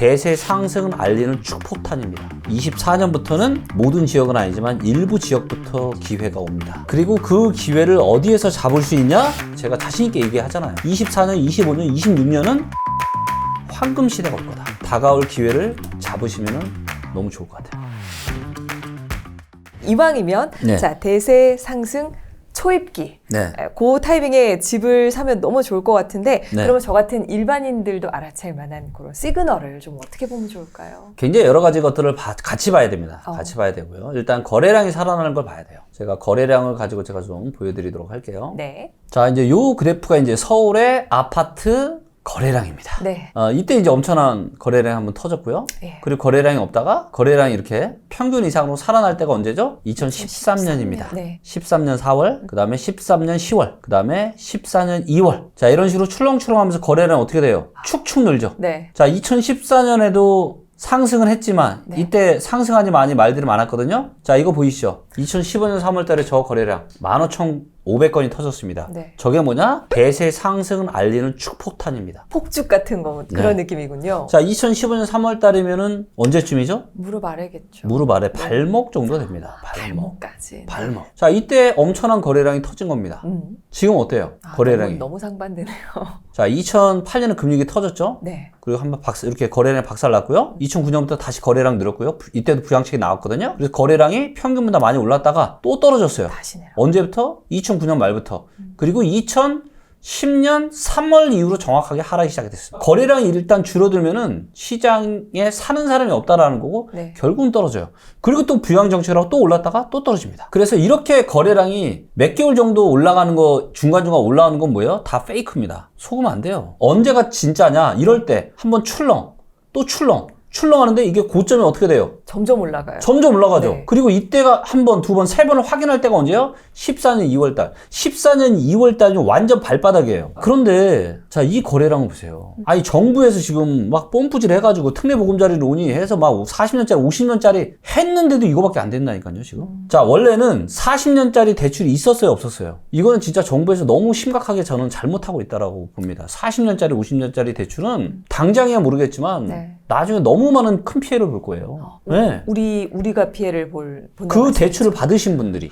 대세 상승을 알리는 축폭탄입니다. 24년부터는 모든 지역은 아니지만 일부 지역부터 기회가 옵니다. 그리고 그 기회를 어디에서 잡을 수 있냐? 제가 자신있게 얘기하잖아요. 24년, 25년, 26년은 황금 시대가 올 거다. 다가올 기회를 잡으시면 너무 좋을 것 같아요. 이왕이면 네. 자, 대세 상승 초입기. 네. 그 타이밍에 집을 사면 너무 좋을 것 같은데 네. 그러면 저 같은 일반인들도 알아챌 만한 그런 시그널을 좀 어떻게 보면 좋을까요? 굉장히 여러 가지 것들을 같이 봐야 됩니다. 어. 같이 봐야 되고요. 일단 거래량이 살아나는 걸 봐야 돼요. 제가 거래량을 가지고 제가 좀 보여드리도록 할게요. 네. 자, 이제 요 그래프가 이제 서울의 아파트 거래량입니다. 네. 이때 이제 엄청난 거래량이 한번 터졌고요. 예. 그리고 거래량이 없다가 거래량이 이렇게 평균 이상으로 살아날 때가 언제죠? 2013년입니다. 네. 13년 4월, 그 다음에 13년 10월, 그 다음에 14년 2월. 자, 이런 식으로 출렁출렁 하면서 거래량 어떻게 돼요? 축축 늘죠. 네. 자, 2014년에도 상승은 했지만 네. 이때 상승하지 많이 말들이 많았거든요. 자, 이거 보이시죠? 2015년 3월 달에 저 거래량 15,500건이 터졌습니다. 네. 저게 뭐냐? 대세 상승을 알리는 축폭탄입니다. 폭죽 같은 거 그런 네. 느낌이군요. 자, 2015년 3월 달이면은 언제쯤이죠? 무릎 아래겠죠. 무릎 아래 발목 정도 됩니다. 발목. 발목까지. 발목. 자, 이때 엄청난 거래량이 터진 겁니다. 지금 어때요? 거래량이. 너무 상반되네요. 자, 2008년에 금융위기 터졌죠? 네. 그리고 한번 이렇게 거래량 박살 났고요. 2009년부터 다시 거래량 늘었고요. 이때도 부양책이 나왔거든요. 그래서 거래량이 평균보다 많이 올랐다가 또 떨어졌어요. 다시네요. 언제부터? 2009년 말부터. 그리고 2010년 3월 이후로 정확하게 하락이 시작이 됐어요. 거래량이 일단 줄어들면은 시장에 사는 사람이 없다라는 거고 네. 결국은 떨어져요. 그리고 또 부양 정책이라고 또 올랐다가 또 떨어집니다. 그래서 이렇게 거래량이 몇 개월 정도 올라가는 거 중간중간 올라가는 건 뭐예요? 다 페이크입니다. 속으면 안 돼요. 언제가 진짜냐? 이럴 때 한번 출렁, 또 출렁하는데 이게 고점이 어떻게 돼요? 점점 올라가요. 점점 올라가죠. 네. 그리고 이때가 한 번, 두 번, 세 번을 확인할 때가 언제요? 14년 2월달. 14년 2월달은 완전 발바닥이에요. 그런데, 자, 이 거래량을 보세요. 아니, 정부에서 지금 막 뽐뿌질 해가지고 특례보금자리를 논의해서 막 40년짜리, 50년짜리 했는데도 이거밖에 안 된다니까요, 지금. 자, 원래는 40년짜리 대출이 있었어요, 없었어요? 이거는 진짜 정부에서 너무 심각하게 저는 잘못하고 있다라고 봅니다. 40년짜리, 50년짜리 대출은 당장이야 모르겠지만, 네. 나중에 너무 많은 큰 피해를 볼 거예요. 네. 우리가 피해를 보는 그 대출을 받으신 분들이.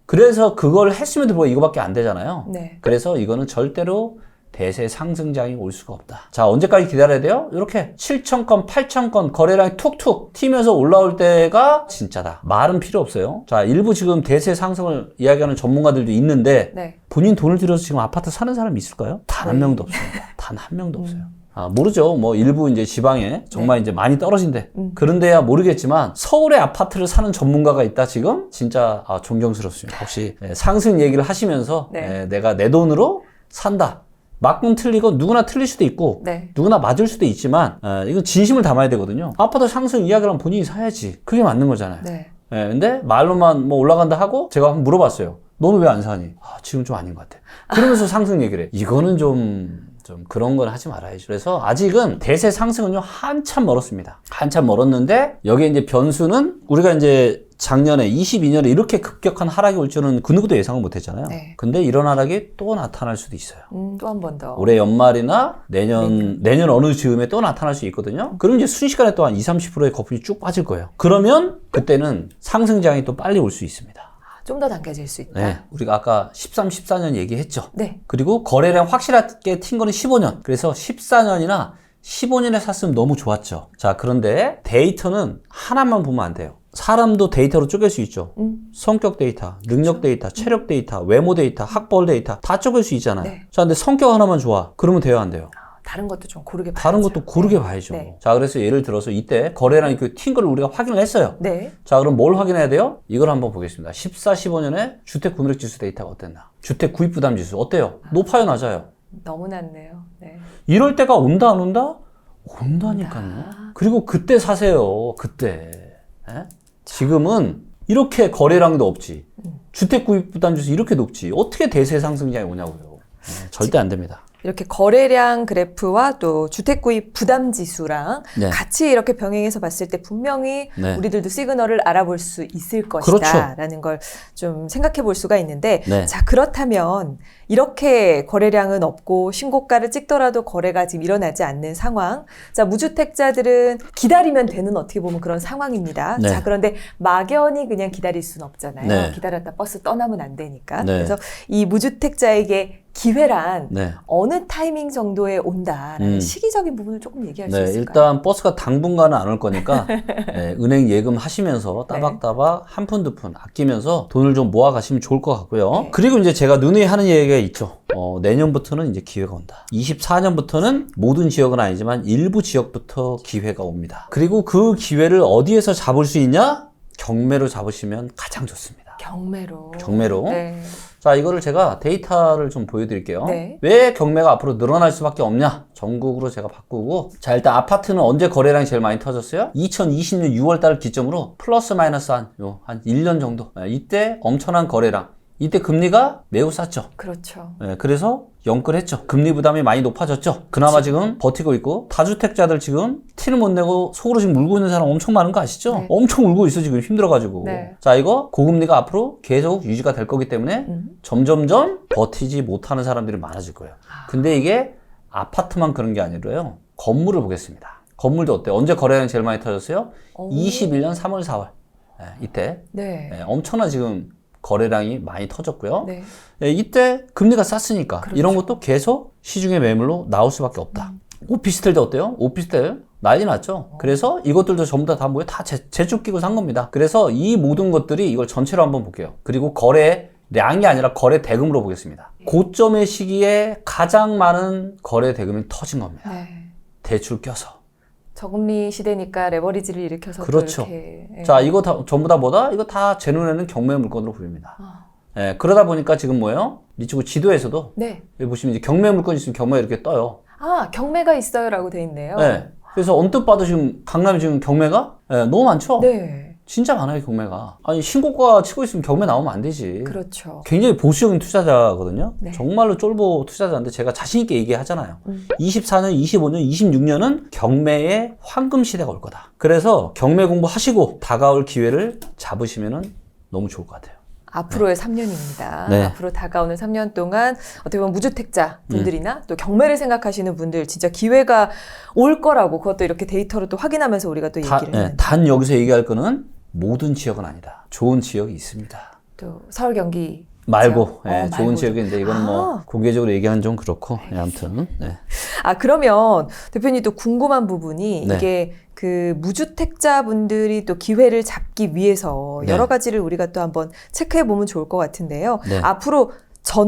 그래서 그걸 했음에도 불구하고 이거밖에 안 되잖아요. 네. 그래서 이거는 절대로 대세 상승장이 올 수가 없다. 자, 언제까지 기다려야 돼요? 이렇게 7,000건, 8,000건 거래량이 툭툭 튀면서 올라올 때가 진짜다. 말은 필요 없어요. 자, 일부 지금 대세 상승을 이야기하는 전문가들도 있는데 네. 본인 돈을 들여서 지금 아파트 사는 사람이 있을까요? 단 한 명도 없어요. 단 한 명도 없어요. 모르죠. 뭐 일부 이제 지방에 정말 이제 많이 떨어진대. 그런데야 모르겠지만 서울의 아파트를 사는 전문가가 있다 지금? 진짜 존경스럽습니다. 혹시 상승 얘기를 하시면서 네. 내가 내 돈으로 산다. 맞군 틀리고 누구나 틀릴 수도 있고 네. 누구나 맞을 수도 있지만 이건 진심을 담아야 되거든요. 아파트 상승 이야기를 하면 본인이 사야지. 그게 맞는 거잖아요. 네. 근데 말로만 뭐 올라간다 하고 제가 한번 물어봤어요. 너는 왜 안 사니? 지금 좀 아닌 것 같아. 그러면서 상승 얘기를 해. 이거는 좀 그런 건 하지 말아야죠. 그래서 아직은 대세 상승은요, 한참 멀었습니다. 한참 멀었는데, 여기에 이제 변수는 우리가 이제 작년에 22년에 이렇게 급격한 하락이 올 줄은 그 누구도 예상을 못 했잖아요. 네. 근데 이런 하락이 또 나타날 수도 있어요. 또 한 번 더. 올해 연말이나 내년 어느 즈음에 또 나타날 수 있거든요. 그럼 이제 순식간에 또 한 20-30%의 거품이 쭉 빠질 거예요. 그러면 그때는 상승장이 또 빨리 올 수 있습니다. 좀 더 당겨질 수 있다. 네, 우리가 아까 13, 14년 얘기했죠. 네. 그리고 거래량 확실하게 튄 거는 15년. 그래서 14년이나 15년에 샀으면 너무 좋았죠. 자, 그런데 데이터는 하나만 보면 안 돼요. 사람도 데이터로 쪼갤 수 있죠. 성격 데이터, 능력 데이터, 체력 데이터, 외모 데이터, 학벌 데이터 다 쪼갤 수 있잖아요. 네. 자, 근데 성격 하나만 좋아. 그러면 돼요, 안 돼요? 다른 것도 좀 고르게 봐야죠. 다른 것도 고르게 봐야죠. 네. 자, 그래서 예를 들어서 이때 거래량이 튄 걸 우리가 확인을 했어요. 네. 자, 그럼 뭘 확인해야 돼요? 이걸 한번 보겠습니다. 14, 15년에 주택 구매력 지수 데이터가 어땠나? 주택 구입 부담 지수 어때요? 높아요, 낮아요? 너무 낮네요. 네. 이럴 때가 온다, 안 온다? 온다니까요. 그리고 그때 사세요. 그때. 지금은 이렇게 거래량도 없지. 주택 구입 부담 지수 이렇게 높지. 어떻게 대세 상승장이 오냐고요. 절대 안 됩니다. 이렇게 거래량 그래프와 또 주택 구입 부담 지수랑 네. 같이 이렇게 병행해서 봤을 때 분명히 네. 우리들도 시그널을 알아볼 수 있을 것이다 그렇죠. 라는 걸 좀 생각해 볼 수가 있는데 네. 자, 그렇다면 이렇게 거래량은 없고 신고가를 찍더라도 거래가 지금 일어나지 않는 상황. 자, 무주택자들은 기다리면 되는 어떻게 보면 그런 상황입니다. 네. 자, 그런데 막연히 그냥 기다릴 수는 없잖아요. 네. 기다렸다 버스 떠나면 안 되니까. 네. 그래서 이 무주택자에게 기회란 네. 어느 타이밍 정도에 온다라는 음. 시기적인 부분을 조금 얘기할 수 네, 있을까요? 일단 버스가 당분간은 안 올 거니까 네, 은행 예금 하시면서 따박따박 한 푼, 두 푼 아끼면서 돈을 좀 모아 가시면 좋을 것 같고요. 네. 그리고 이제 제가 누누이 하는 얘기가 있죠. 내년부터는 이제 기회가 온다. 24년부터는 모든 지역은 아니지만 일부 지역부터 기회가 옵니다. 그리고 그 기회를 어디에서 잡을 수 있냐? 경매로 잡으시면 가장 좋습니다. 경매로. 경매로. 네. 자, 이거를 제가 데이터를 좀 보여드릴게요. 네. 왜 경매가 앞으로 늘어날 수밖에 없냐? 전국으로 제가 바꾸고. 자, 일단 아파트는 언제 거래량이 제일 많이 터졌어요? 2020년 6월 달 기점으로 플러스 마이너스 한 1년 정도. 이때 엄청난 거래량. 이때 금리가 매우 쌌죠. 그렇죠. 그래서 영끌했죠. 금리 부담이 많이 높아졌죠. 그나마 지금 버티고 있고, 다주택자들 지금 티를 못 내고 속으로 지금 울고 있는 사람 엄청 많은 거 아시죠? 네. 엄청 울고 있어, 지금 힘들어가지고. 네. 자, 이거 고금리가 앞으로 계속 유지가 될 거기 때문에 점점점 버티지 못하는 사람들이 많아질 거예요. 근데 이게 아파트만 그런 게 아니라요. 건물을 보겠습니다. 건물도 어때요? 언제 거래량이 제일 많이 터졌어요? 오. 21년 3월, 4월. 이때. 네. 엄청난 지금 거래량이 많이 터졌고요. 네. 이때 금리가 쌌으니까 그렇죠. 이런 것도 계속 시중의 매물로 나올 수밖에 없다. 오피스텔도 어때요? 오피스텔 난리 났죠? 그래서 이것들도 전부 다 뭐예요? 다 재쭉 끼고 산 겁니다. 그래서 이 모든 것들이 이걸 전체로 한번 볼게요. 그리고 거래량이 아니라 거래 대금으로 보겠습니다. 고점의 시기에 가장 많은 거래 대금이 터진 겁니다. 네. 대출 껴서. 저금리 시대니까 레버리지를 일으켜서 또 그렇죠. 이렇게 자, 이거 다 전부 다 뭐다? 이거 다 제 눈에는 경매 물건으로 보입니다. 아. 그러다 보니까 지금 뭐예요? 이쪽 지도에서도 네. 여기 보시면 이제 경매 물건 있으면 경매 이렇게 떠요. 아, 경매가 있어요라고 돼 있네요. 네. 그래서 언뜻 봐도 지금 강남에 지금 경매가 너무 많죠? 네. 진짜 많아요, 경매가. 아니, 신고가 치고 있으면 경매 나오면 안 되지. 그렇죠. 굉장히 보수적인 투자자거든요. 네. 정말로 쫄보 투자자인데 제가 자신있게 얘기하잖아요. 24년, 25년, 26년은 경매의 황금 시대가 올 거다. 그래서 경매 공부하시고 다가올 기회를 잡으시면 너무 좋을 것 같아요. 앞으로의 3년입니다. 네. 앞으로 다가오는 3년 동안 어떻게 보면 무주택자 분들이나 또 경매를 생각하시는 분들 진짜 기회가 올 거라고 그것도 이렇게 데이터로 또 확인하면서 우리가 또 얘기를 했는데 단 여기서 얘기할 거는 모든 지역은 아니다. 좋은 지역이 있습니다. 또 서울 경기 말고, 지역? 좋은 말고도. 지역인데 이거는 뭐 공개적으로 얘기하는 좀 그렇고, 아무튼. 네. 아, 그러면 대표님 또 궁금한 부분이 네. 이게 그 무주택자 분들이 또 기회를 잡기 위해서 네. 여러 가지를 우리가 또 한번 체크해 보면 좋을 것 같은데요. 네. 앞으로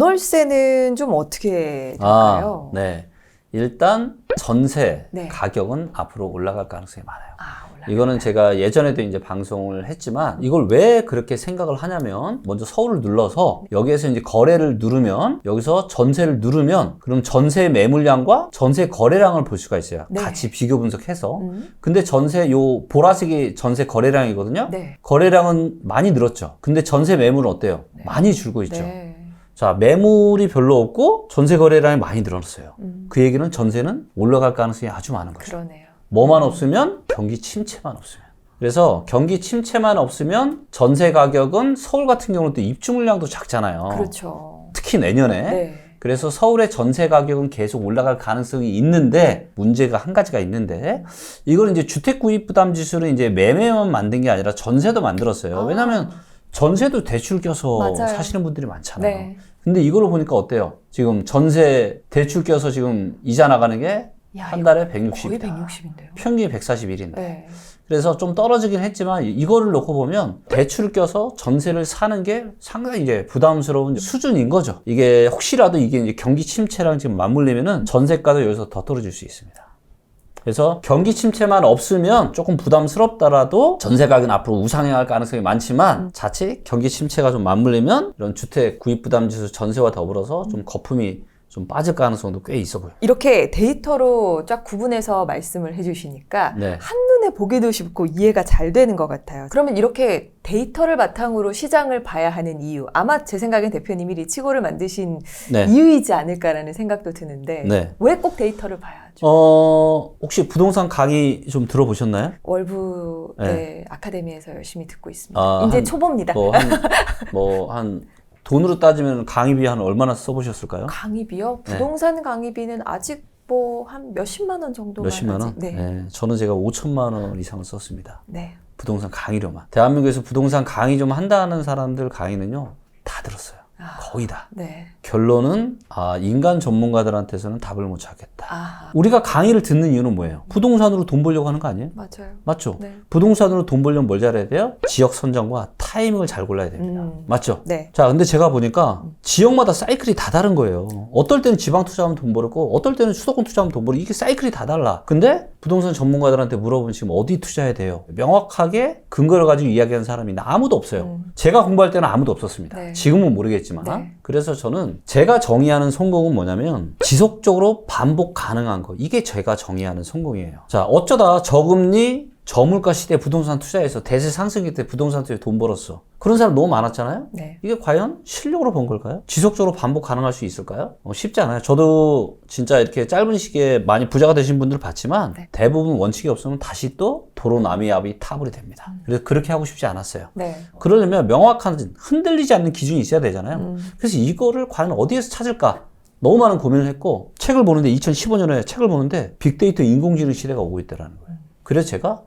전월세는 좀 어떻게 될까요? 네. 일단 전세 네. 가격은 앞으로 올라갈 가능성이 많아요. 아, 올라갑니다. 이거는 제가 예전에도 이제 방송을 했지만 이걸 왜 그렇게 생각을 하냐면 먼저 서울을 눌러서 여기에서 이제 거래를 누르면 여기서 전세를 누르면 그럼 전세 매물량과 전세 거래량을 볼 수가 있어요. 네. 같이 비교 분석해서. 근데 전세 요 보라색이 전세 거래량이거든요. 네. 거래량은 많이 늘었죠. 근데 전세 매물은 어때요? 많이 줄고 있죠. 네. 자, 매물이 별로 없고 전세 거래량이 많이 늘었어요. 그 얘기는 전세는 올라갈 가능성이 아주 많은 거죠. 그러네요. 뭐만 없으면 경기 침체만 없으면. 그래서 경기 침체만 없으면 전세 가격은 서울 같은 경우는 또 입주 물량도 작잖아요. 그렇죠. 특히 내년에. 네. 그래서 서울의 전세 가격은 계속 올라갈 가능성이 있는데 문제가 한 가지가 있는데 이걸 이제 주택 구입 부담 지수를 이제 매매만 만든 게 아니라 전세도 만들었어요. 왜냐하면 전세도 대출 껴서 맞아요. 사시는 분들이 많잖아요. 네. 근데 이걸로 보니까 어때요? 지금 전세 대출 껴서 지금 이자 나가는 게 한 달에 160. 거의 160인데요. 평균이 141인데. 네. 그래서 좀 떨어지긴 했지만 이거를 놓고 보면 대출을 껴서 전세를 사는 게 상당히 이제 부담스러운 수준인 거죠. 이게 혹시라도 이게 이제 경기 침체랑 지금 맞물리면은 전세가도 여기서 더 떨어질 수 있습니다. 그래서 경기 침체만 없으면 조금 부담스럽더라도 전세 가격은 앞으로 우상향할 가능성이 많지만 자칫 경기 침체가 좀 맞물리면 이런 주택 구입 부담 지수 전세와 더불어서 좀 거품이 좀 빠질 가능성도 꽤 있어 보여요. 이렇게 데이터로 쫙 구분해서 말씀을 해주시니까 네. 한눈에 보기도 쉽고 이해가 잘 되는 것 같아요. 그러면 이렇게 데이터를 바탕으로 시장을 봐야 하는 이유, 아마 제 생각엔 대표님이 리치고를 만드신 네. 이유이지 않을까라는 생각도 드는데 네. 왜 꼭 데이터를 봐야 하죠? 혹시 부동산 강의 좀 들어보셨나요? 월부 네. 네, 아카데미에서 열심히 듣고 있습니다. 아, 이제 초보입니다. 한 돈으로 따지면 강의비 한 얼마나 써보셨을까요? 강의비요? 네. 부동산 강의비는 아직 뭐 한 몇십만 원 정도만 몇십만 원? 아직, 네. 저는 제가 5천만 원 이상을 썼습니다. 네. 부동산 강의료만. 대한민국에서 부동산 강의 좀 한다는 사람들 강의는요, 다 들었어요. 아, 거의 다. 네. 결론은 인간 전문가들한테서는 답을 못 찾겠다. 아, 우리가 강의를 듣는 이유는 뭐예요? 부동산으로 돈 벌려고 하는 거 아니에요? 맞아요. 맞죠? 네. 부동산으로 돈 벌려면 뭘 잘해야 돼요? 지역 선정과 타이밍을 잘 골라야 됩니다. 맞죠? 네. 자, 근데 제가 보니까 지역마다 사이클이 다 다른 거예요. 어떨 때는 지방 투자하면 돈 벌고, 어떨 때는 수도권 투자하면 돈 벌고, 이게 사이클이 다 달라. 근데 부동산 전문가들한테 물어보면 지금 어디 투자해야 돼요? 명확하게 근거를 가지고 이야기하는 사람이 아무도 없어요. 제가 공부할 때는 아무도 없었습니다. 네. 지금은 모르겠지만. 네. 그래서 저는 제가 정의하는 성공은 뭐냐면 지속적으로 반복 가능한 거. 이게 제가 정의하는 성공이에요. 자, 어쩌다 저금리 저물가 시대 부동산 투자해서 대세 상승기 때 부동산 투자에 돈 벌었어. 그런 사람 너무 많았잖아요? 네. 이게 과연 실력으로 번 걸까요? 지속적으로 반복 가능할 수 있을까요? 쉽지 않아요. 저도 진짜 이렇게 짧은 시기에 많이 부자가 되신 분들 봤지만 네. 대부분 원칙이 없으면 다시 또 도로 나미압이 타불이 됩니다. 그래서 그렇게 하고 싶지 않았어요. 네. 그러려면 명확한 흔들리지 않는 기준이 있어야 되잖아요. 그래서 이거를 과연 어디에서 찾을까? 너무 많은 고민을 했고 책을 보는데 2015년에 책을 보는데 빅데이터 인공지능 시대가 오고 있다는 거예요. 그래서 제가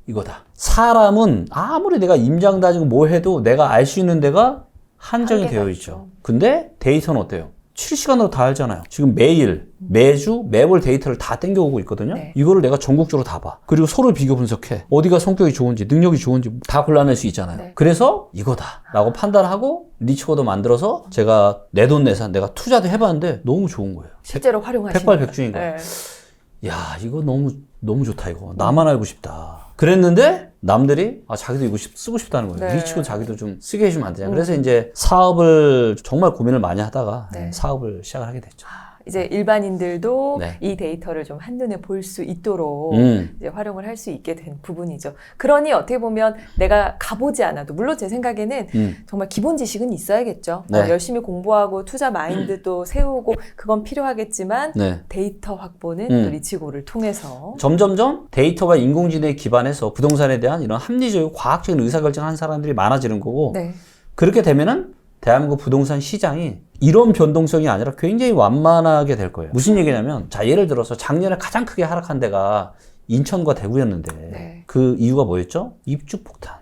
이거다. 사람은 아무리 내가 임장 다지고 뭐 해도 내가 알 수 있는 데가 한정이 한계가 되어 있죠. 있죠. 근데 데이터는 어때요? 7시간으로 다 알잖아요. 지금 매일, 매주, 매월 데이터를 다 땡겨오고 있거든요. 네. 이거를 내가 전국적으로 다 봐. 그리고 서로 비교 분석해. 어디가 성격이 좋은지, 능력이 좋은지 다 골라낼 수 있잖아요. 네. 그래서 이거다라고 판단하고 리치코드 만들어서 제가 내돈내산, 내가 투자도 해봤는데 너무 좋은 거예요. 실제로 활용하시는 백발백중인 거예요. 네. 야, 이거 너무 좋다, 이거. 나만 알고 싶다. 그랬는데, 남들이, 자기도 이거 쓰고 싶다는 거예요. 네. 리치고 자기도 좀 쓰게 해주면 안 되냐. 그래서 이제 사업을 정말 고민을 많이 하다가 네. 사업을 시작을 하게 됐죠. 이제 일반인들도 네. 이 데이터를 좀 한눈에 볼 수 있도록 이제 활용을 할 수 있게 된 부분이죠. 그러니 어떻게 보면 내가 가보지 않아도, 물론 제 생각에는 정말 기본 지식은 있어야겠죠. 네. 열심히 공부하고 투자 마인드도 세우고 그건 필요하겠지만 네. 데이터 확보는 또 리치고를 통해서 점점점 데이터와 인공지능에 기반해서 부동산에 대한 이런 합리적이고 과학적인 의사결정을 하는 사람들이 많아지는 거고, 네. 그렇게 되면은 대한민국 부동산 시장이 이런 변동성이 아니라 굉장히 완만하게 될 거예요. 무슨 얘기냐면, 자, 예를 들어서 작년에 가장 크게 하락한 데가 인천과 대구였는데, 네. 그 이유가 뭐였죠? 입주 폭탄.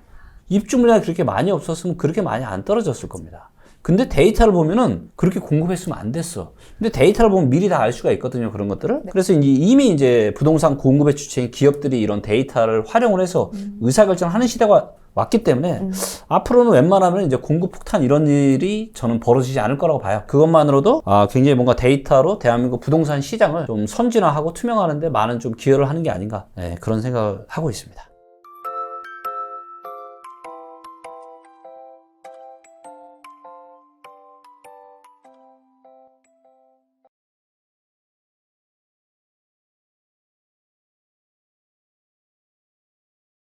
입주 물량이 그렇게 많이 없었으면 그렇게 많이 안 떨어졌을 겁니다. 근데 데이터를 보면은 그렇게 공급했으면 안 됐어. 근데 데이터를 보면 미리 다 알 수가 있거든요, 그런 것들을. 네. 그래서 이미 이제 부동산 공급의 주체인 기업들이 이런 데이터를 활용을 해서 의사결정을 하는 시대가 왔기 때문에 앞으로는 웬만하면 이제 공급 폭탄 이런 일이 저는 벌어지지 않을 거라고 봐요. 그것만으로도 굉장히 뭔가 데이터로 대한민국 부동산 시장을 좀 선진화하고 투명하는데 많은 좀 기여를 하는 게 아닌가, 그런 생각을 하고 있습니다.